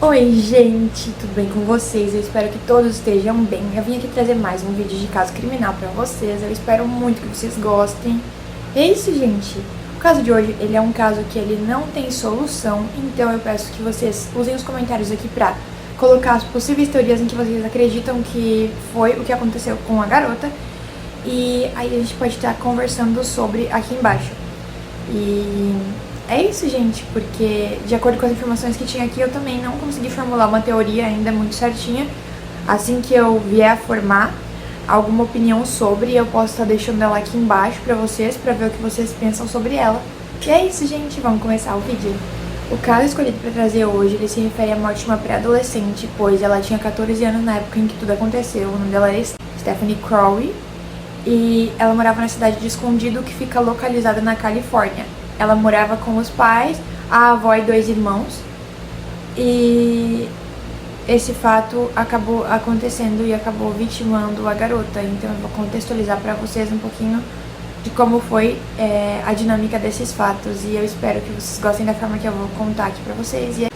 Oi gente, tudo bem com vocês? Eu espero que todos estejam bem. Eu vim aqui trazer mais um vídeo de caso criminal pra vocês. Eu espero muito que vocês gostem. É isso, gente. O caso de hoje, ele é um caso que ele não tem solução. Então eu peço que vocês usem os comentários aqui pra colocar as possíveis teorias em que vocês acreditam que foi o que aconteceu com a garota. E aí a gente pode estar conversando sobre aqui embaixo. E é isso, gente, porque de acordo com as informações que tinha aqui, eu também não consegui formular uma teoria ainda muito certinha. Assim que eu vier a formar alguma opinião sobre, eu posso estar deixando ela aqui embaixo pra vocês, pra ver o que vocês pensam sobre ela. E é isso, gente, vamos começar o vídeo. O caso escolhido pra trazer hoje, ele se refere à morte de uma pré-adolescente, pois ela tinha 14 anos na época em que tudo aconteceu. O nome dela era Stephanie Crowley e ela morava na cidade de Escondido, que fica localizada na Califórnia. Ela morava com os pais, a avó e 2 irmãos. E esse fato acabou acontecendo e acabou vitimando a garota. Então eu vou contextualizar pra vocês um pouquinho de como foi a dinâmica desses fatos. E eu espero que vocês gostem da forma que eu vou contar aqui pra vocês. E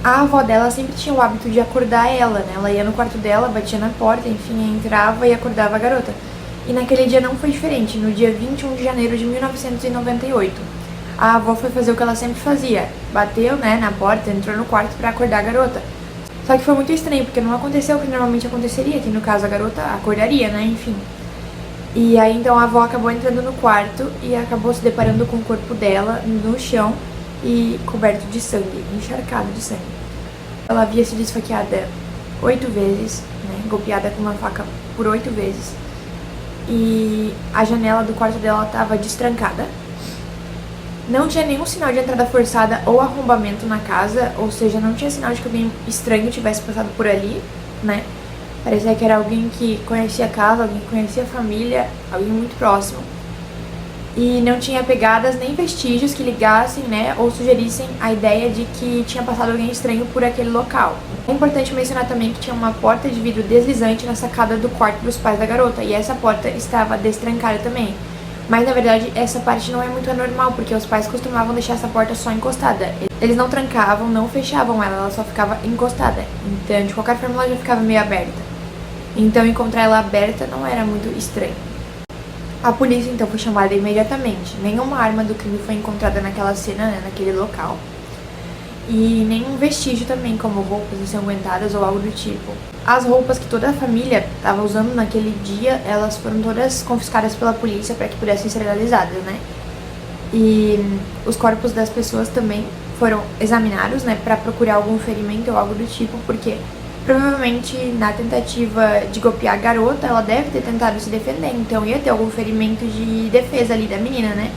a avó dela sempre tinha o hábito de acordar ela, né? Ela ia no quarto dela, batia na porta, enfim, entrava e acordava a garota. E naquele dia não foi diferente, no dia 21 de janeiro de 1998. A avó foi fazer o que ela sempre fazia. Bateu, né, na porta, entrou no quarto pra acordar a garota. Só que foi muito estranho, porque não aconteceu o que normalmente aconteceria, que no caso a garota acordaria, né, enfim. E aí então a avó acabou entrando no quarto e acabou se deparando com o corpo dela no chão e coberto de sangue, encharcado de sangue. Ela havia sido esfaqueada 8 vezes, né, golpeada com uma faca por 8 vezes. E a janela do quarto dela estava destrancada. Não tinha nenhum sinal de entrada forçada ou arrombamento na casa, ou seja, não tinha sinal de que alguém estranho tivesse passado por ali, né? Parecia que era alguém que conhecia a casa, alguém que conhecia a família, alguém muito próximo. E não tinha pegadas nem vestígios que ligassem, né, ou sugerissem a ideia de que tinha passado alguém estranho por aquele local. É importante mencionar também que tinha uma porta de vidro deslizante na sacada do quarto dos pais da garota, e essa porta estava destrancada também. Mas na verdade essa parte não é muito anormal, porque os pais costumavam deixar essa porta só encostada. Eles não trancavam, não fechavam ela só ficava encostada. Então de qualquer forma ela já ficava meio aberta. Então encontrar ela aberta não era muito estranho. A polícia então foi chamada imediatamente. Nenhuma arma do crime foi encontrada naquela cena, né, naquele local. E nenhum vestígio também, como roupas ensanguentadas ou algo do tipo. As roupas que toda a família estava usando naquele dia, elas foram todas confiscadas pela polícia para que pudessem ser analisadas, né? E os corpos das pessoas também foram examinados, né, para procurar algum ferimento ou algo do tipo, porque provavelmente na tentativa de golpear a garota, ela deve ter tentado se defender, então ia ter algum ferimento de defesa ali da menina, né?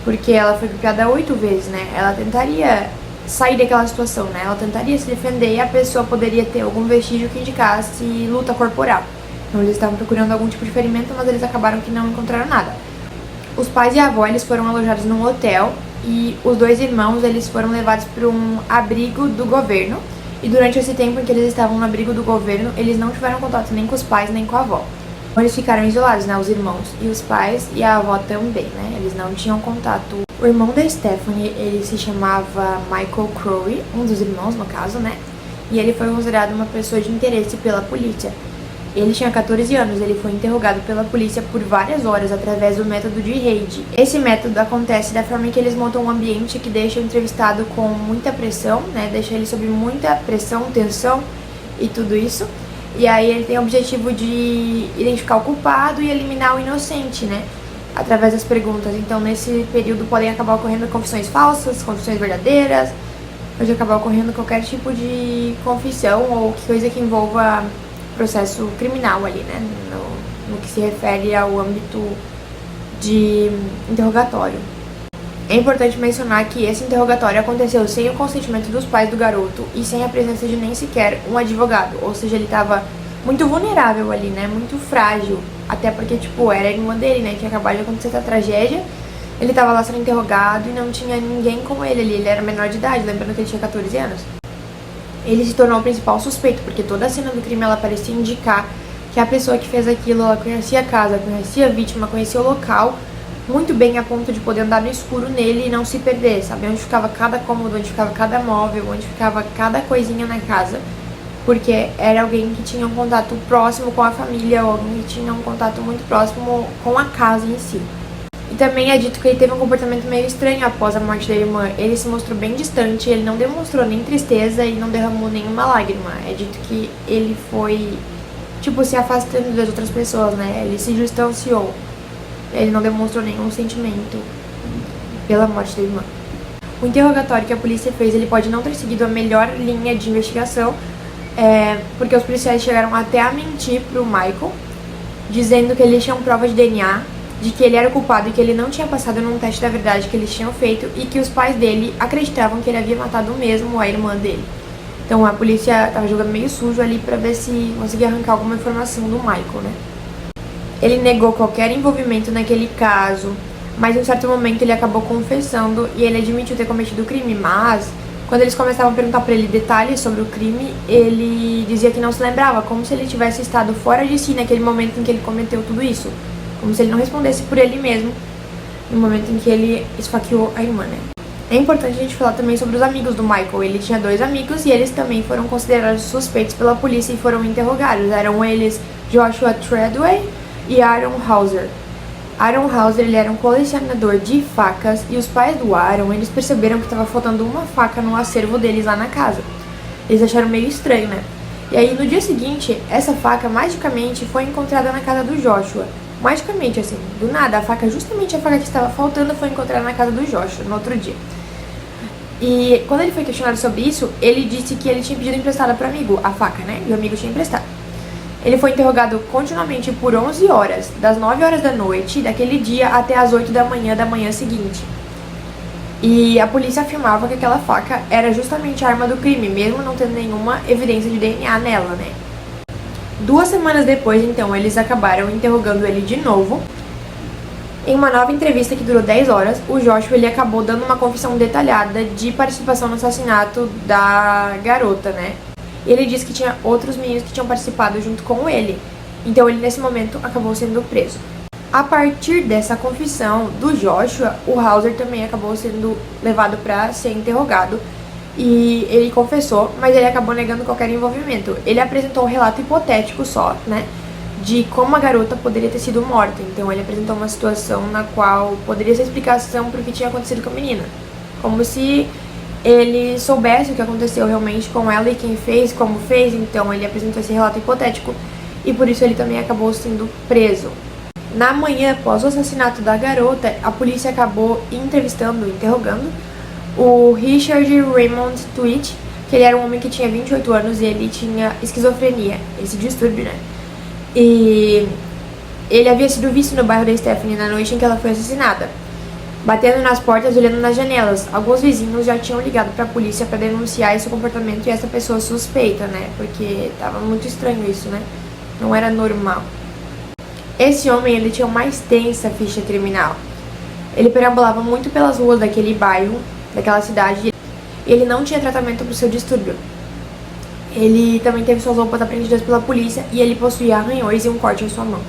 Porque ela foi golpeada 8 vezes, né? Ela tentaria sair daquela situação, né? Ela tentaria se defender e a pessoa poderia ter algum vestígio que indicasse luta corporal. Então eles estavam procurando algum tipo de ferimento, mas eles acabaram que não encontraram nada. Os pais e a avó, eles foram alojados num hotel e os 2 irmãos, eles foram levados para um abrigo do governo. E durante esse tempo em que eles estavam no abrigo do governo, eles não tiveram contato nem com os pais, nem com a avó. Eles ficaram isolados, né, os irmãos e os pais e a avó também, né, eles não tinham contato. O irmão da Stephanie, ele se chamava Michael Crowley, um dos irmãos no caso, né, e ele foi considerado uma pessoa de interesse pela polícia. Ele tinha 14 anos, ele foi interrogado pela polícia por várias horas através do método de Reid. Esse método acontece da forma em que eles montam um ambiente que deixa o entrevistado com muita pressão, né, deixa ele sob muita pressão, tensão e tudo isso. E aí ele tem o objetivo de identificar o culpado e eliminar o inocente, né? Através das perguntas. Então nesse período podem acabar ocorrendo confissões falsas, confissões verdadeiras. Pode acabar ocorrendo qualquer tipo de confissão ou coisa que envolva processo criminal ali, né? No que se refere ao âmbito de interrogatório. É importante mencionar que esse interrogatório aconteceu sem o consentimento dos pais do garoto e sem a presença de nem sequer um advogado, ou seja, ele estava muito vulnerável ali, né, muito frágil, até porque, tipo, era a irmã dele, né, que acabou de acontecer essa tragédia, ele estava lá sendo interrogado e não tinha ninguém com ele ali, ele era menor de idade, lembrando que ele tinha 14 anos. Ele se tornou o principal suspeito, porque toda a cena do crime, ela parecia indicar que a pessoa que fez aquilo, ela conhecia a casa, conhecia a vítima, conhecia o local, muito bem a ponto de poder andar no escuro nele e não se perder, sabe? Onde ficava cada cômodo, onde ficava cada móvel, onde ficava cada coisinha na casa. Porque era alguém que tinha um contato próximo com a família, ou alguém que tinha um contato muito próximo com a casa em si. E também é dito que ele teve um comportamento meio estranho após a morte da irmã. Ele se mostrou bem distante, ele não demonstrou nem tristeza e não derramou nenhuma lágrima. É dito que ele foi, tipo, se afastando das outras pessoas, né? Ele se distanciou. Ele não demonstrou nenhum sentimento pela morte da irmã. O interrogatório que a polícia fez, ele pode não ter seguido a melhor linha de investigação, porque os policiais chegaram até a mentir pro Michael, dizendo que eles tinham prova de DNA, de que ele era o culpado e que ele não tinha passado num teste da verdade que eles tinham feito e que os pais dele acreditavam que ele havia matado mesmo a irmã dele. Então a polícia tava jogando meio sujo ali pra ver se conseguia arrancar alguma informação do Michael, né? Ele negou qualquer envolvimento naquele caso, mas em um certo momento ele acabou confessando e ele admitiu ter cometido o crime, mas quando eles começavam a perguntar pra ele detalhes sobre o crime, ele dizia que não se lembrava, como se ele tivesse estado fora de si naquele momento em que ele cometeu tudo isso. Como se ele não respondesse por ele mesmo no momento em que ele esfaqueou a irmã, né? É importante a gente falar também sobre os amigos do Michael. Ele tinha 2 amigos e eles também foram considerados suspeitos pela polícia e foram interrogados. Eram eles Joshua Treadway e Aaron Hauser. Aaron Hauser, ele era um colecionador de facas e os pais do Aaron, eles perceberam que estava faltando uma faca no acervo deles lá na casa. Eles acharam meio estranho, né? E aí, no dia seguinte, essa faca magicamente foi encontrada na casa do Joshua. Magicamente, assim, do nada, justamente a faca que estava faltando foi encontrada na casa do Joshua, no outro dia. E quando ele foi questionado sobre isso, ele disse que ele tinha pedido emprestada para o amigo, a faca, né? E o amigo tinha emprestado. Ele foi interrogado continuamente por 11 horas, das 9 horas da noite daquele dia até as 8 da manhã seguinte. E a polícia afirmava que aquela faca era justamente a arma do crime, mesmo não tendo nenhuma evidência de DNA nela, né? 2 semanas depois, então, eles acabaram interrogando ele de novo. Em uma nova entrevista que durou 10 horas, o Joshua ele acabou dando uma confissão detalhada de participação no assassinato da garota, né? Ele disse que tinha outros meninos que tinham participado junto com ele. Então ele, nesse momento, acabou sendo preso. A partir dessa confissão do Joshua, o Hauser também acabou sendo levado para ser interrogado. E ele confessou, mas ele acabou negando qualquer envolvimento. Ele apresentou um relato hipotético só, né? De como a garota poderia ter sido morta. Então ele apresentou uma situação na qual poderia ser explicação para o que tinha acontecido com a menina. Como se ele soubesse o que aconteceu realmente com ela e quem fez, como fez. Então ele apresentou esse relato hipotético e por isso ele também acabou sendo preso. Na manhã após o assassinato da garota, a polícia acabou interrogando o Richard Raymond Twitch, que ele era um homem que tinha 28 anos e ele tinha esquizofrenia, esse distúrbio, né? E ele havia sido visto no bairro da Stephanie na noite em que ela foi assassinada, batendo nas portas, olhando nas janelas. Alguns vizinhos já tinham ligado pra polícia pra denunciar esse comportamento e essa pessoa suspeita, né? Porque tava muito estranho isso, né? Não era normal. Esse homem, ele tinha uma extensa ficha criminal. Ele perambulava muito pelas ruas daquele bairro, daquela cidade, e ele não tinha tratamento pro seu distúrbio. Ele também teve suas roupas apreendidas pela polícia e ele possuía arranhões e um corte em sua mão.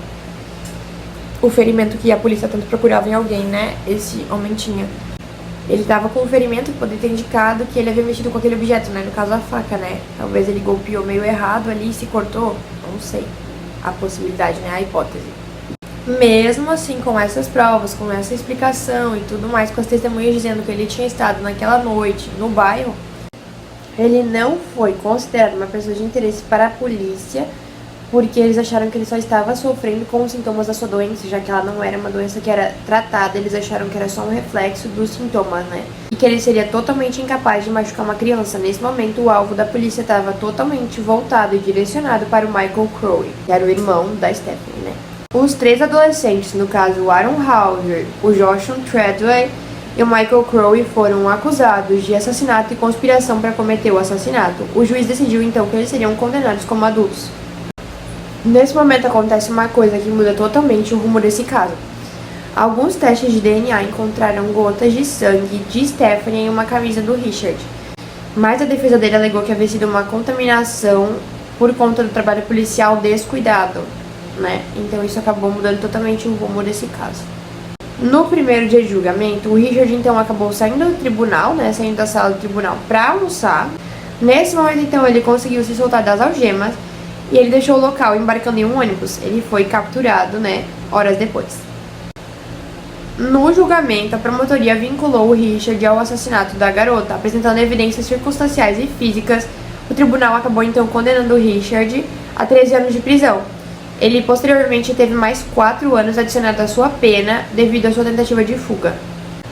O ferimento que a polícia tanto procurava em alguém, né? Esse homem tinha. Ele tava com um ferimento que poderia ter indicado que ele havia mexido com aquele objeto, né? No caso, a faca, né? Talvez ele golpeou meio errado ali e se cortou. Não sei. A possibilidade, né? A hipótese. Mesmo assim, com essas provas, com essa explicação e tudo mais, com as testemunhas dizendo que ele tinha estado naquela noite no bairro, ele não foi considerado uma pessoa de interesse para a polícia, porque eles acharam que ele só estava sofrendo com os sintomas da sua doença, já que ela não era uma doença que era tratada, eles acharam que era só um reflexo dos sintomas, né? E que ele seria totalmente incapaz de machucar uma criança. Nesse momento, o alvo da polícia estava totalmente voltado e direcionado para o Michael Crowley, que era o irmão da Stephanie, né? Os 3 adolescentes, no caso o Aaron Hauser, o Joshua Treadway e o Michael Crowley, foram acusados de assassinato e conspiração para cometer o assassinato. O juiz decidiu então que eles seriam condenados como adultos. Nesse momento acontece uma coisa que muda totalmente o rumo desse caso. Alguns testes de DNA encontraram gotas de sangue de Stephanie em uma camisa do Richard, mas a defesa dele alegou que havia sido uma contaminação por conta do trabalho policial descuidado, né? Então isso acabou mudando totalmente o rumo desse caso. No primeiro dia de julgamento, o Richard então acabou saindo do tribunal, né, saindo da sala do tribunal pra almoçar. Nesse momento então ele conseguiu se soltar das algemas e ele deixou o local embarcando em um ônibus. Ele foi capturado, né, horas depois. No julgamento, a promotoria vinculou o Richard ao assassinato da garota, apresentando evidências circunstanciais e físicas. O tribunal acabou então condenando o Richard a 13 anos de prisão. Ele posteriormente teve mais 4 anos adicionados à sua pena devido à sua tentativa de fuga.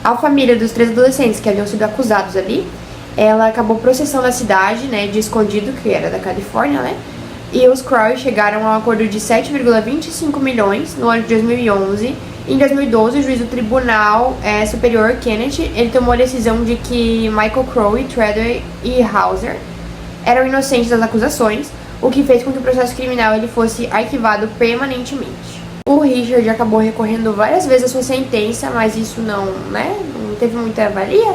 A família dos 3 adolescentes que haviam sido acusados ali, ela acabou processando a cidade, né, de escondido, que era da Califórnia, né? E os Crowe chegaram a um acordo de 7,25 milhões no ano de 2011. Em 2012, o juiz do Tribunal Superior, Kenneth, ele tomou a decisão de que Michael Crowe, Treadway e Hauser eram inocentes das acusações, o que fez com que o processo criminal ele fosse arquivado permanentemente. O Richard acabou recorrendo várias vezes à sua sentença, mas isso não teve muita valia.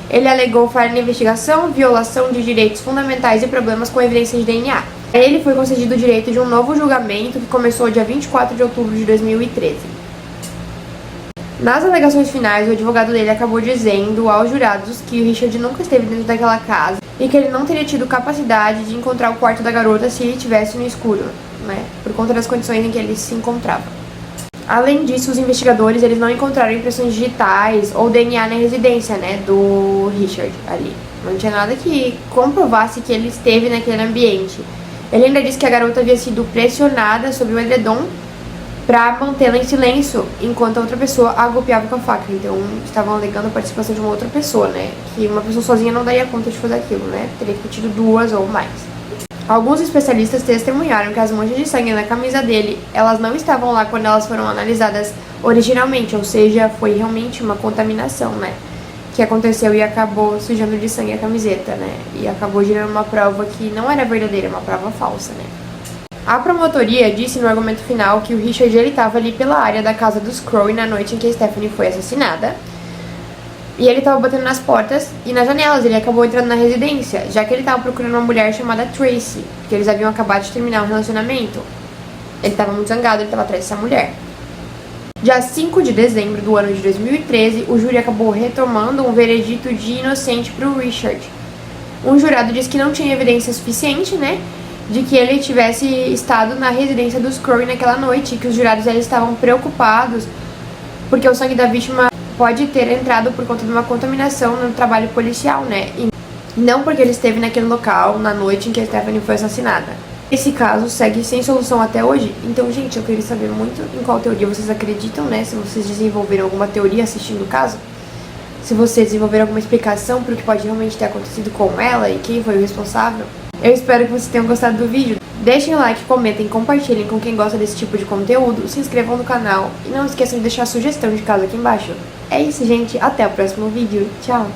Ele alegou falha na investigação, violação de direitos fundamentais e problemas com evidências de DNA. Ele foi concedido o direito de um novo julgamento que começou dia 24 de outubro de 2013. Nas alegações finais, o advogado dele acabou dizendo aos jurados que o Richard nunca esteve dentro daquela casa e que ele não teria tido capacidade de encontrar o quarto da garota se ele estivesse no escuro, né, por conta das condições em que ele se encontrava. Além disso, os investigadores eles não encontraram impressões digitais ou DNA na residência, né, do Richard ali. Não tinha nada que comprovasse que ele esteve naquele ambiente. Ele ainda disse que a garota havia sido pressionada sobre o edredom para mantê-la em silêncio enquanto a outra pessoa a golpeava com a faca. Então, estavam alegando a participação de uma outra pessoa, né? Que uma pessoa sozinha não daria conta de fazer aquilo, né? Teria que ter tido 2 ou mais. Alguns especialistas testemunharam que as manchas de sangue na camisa dele, elas não estavam lá quando elas foram analisadas originalmente, ou seja, foi realmente uma contaminação, né? Que aconteceu e acabou sujando de sangue a camiseta, né? E acabou gerando uma prova que não era verdadeira, uma prova falsa, né? A promotoria disse no argumento final que o Richard ele estava ali pela área da casa dos Crowe na noite em que a Stephanie foi assassinada. E ele estava batendo nas portas e nas janelas. Ele acabou entrando na residência, já que ele estava procurando uma mulher chamada Tracy, porque eles haviam acabado de terminar um relacionamento. Ele estava muito zangado, ele estava atrás dessa mulher. Dia 5 de dezembro do ano de 2013, o júri acabou retomando um veredito de inocente para o Richard. Um jurado disse que não tinha evidência suficiente, né, de que ele tivesse estado na residência dos Crowe naquela noite, e que os jurados eles estavam preocupados porque o sangue da vítima pode ter entrado por conta de uma contaminação no trabalho policial, né, e não porque ele esteve naquele local na noite em que a Stephanie foi assassinada. Esse caso segue sem solução até hoje, então, gente, eu queria saber muito em qual teoria vocês acreditam, né, se vocês desenvolveram alguma teoria assistindo o caso, se vocês desenvolveram alguma explicação para o que pode realmente ter acontecido com ela e quem foi o responsável. Eu espero que vocês tenham gostado do vídeo. Deixem o like, comentem, compartilhem com quem gosta desse tipo de conteúdo, se inscrevam no canal e não esqueçam de deixar a sugestão de caso aqui embaixo. É isso, gente. Até o próximo vídeo. Tchau!